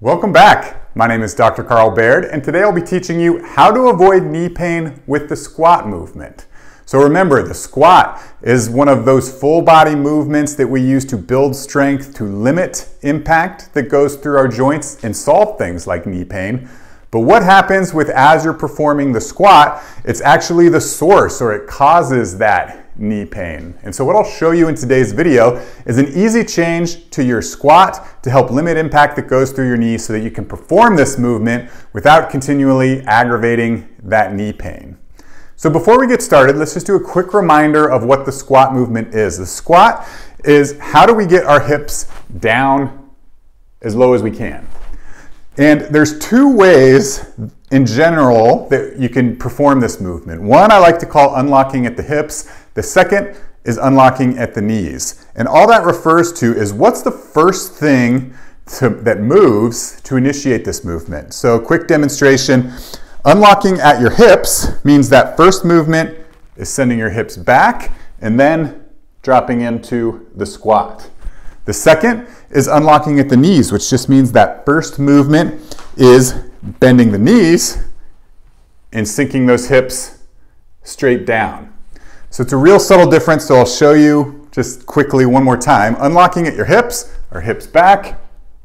Welcome back. My name is Dr. Carl Baird, and today I'll be teaching you how to avoid knee pain with the squat movement. So remember, the squat is one of those full body movements that we use to build strength, to limit impact that goes through our joints and solve things like knee pain. But what happens as you're performing the squat, it's actually the source, or it causes that knee pain. And so what I'll show you in today's video is an easy change to your squat to help limit impact that goes through your knee so that you can perform this movement without continually aggravating that knee pain. So before we get started, let's just do a quick reminder of what the squat movement is. The squat is how do we get our hips down as low as we can. And there's two ways in general that you can perform this movement. One I like to call unlocking at the hips. The second is unlocking at the knees. And all that refers to is what's the first thing that moves to initiate this movement. So quick demonstration. Unlocking at your hips means that first movement is sending your hips back and then dropping into the squat. The second is unlocking at the knees, which just means that first movement is bending the knees and sinking those hips straight down. So it's a real subtle difference, so I'll show you just quickly one more time. Unlocking at your hips, or hips back,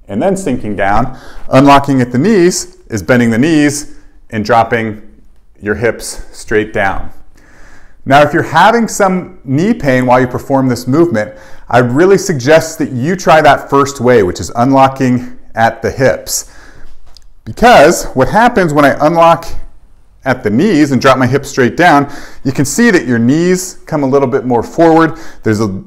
and then sinking down. Unlocking at the knees is bending the knees and dropping your hips straight down. Now, if you're having some knee pain while you perform this movement, I'd really suggest that you try that first way, which is unlocking at the hips. Because what happens when I unlock at the knees and drop my hips straight down, you can see that your knees come a little bit more forward. There's a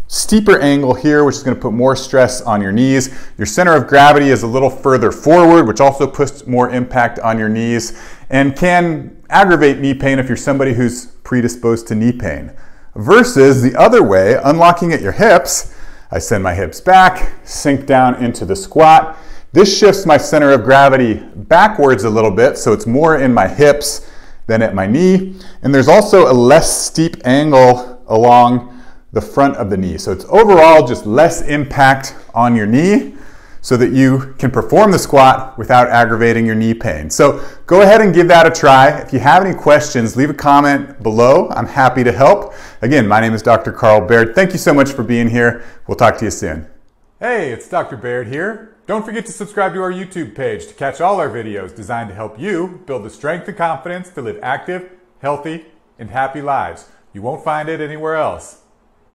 steeper angle here, which is going to put more stress on your knees. Your center of gravity is a little further forward, which also puts more impact on your knees and can aggravate knee pain if you're somebody who's predisposed to knee pain. Versus the other way, unlocking at your hips, I send my hips back, sink down into the squat. This shifts my center of gravity backwards a little bit, so it's more in my hips than at my knee. And there's also a less steep angle along the front of the knee. So it's overall just less impact on your knee so that you can perform the squat without aggravating your knee pain. So go ahead and give that a try. If you have any questions, leave a comment below. I'm happy to help. Again, my name is Dr. Carl Baird. Thank you so much for being here. We'll talk to you soon. Hey, it's Dr. Baird here. Don't forget to subscribe to our YouTube page to catch all our videos designed to help you build the strength and confidence to live active, healthy, and happy lives. You won't find it anywhere else.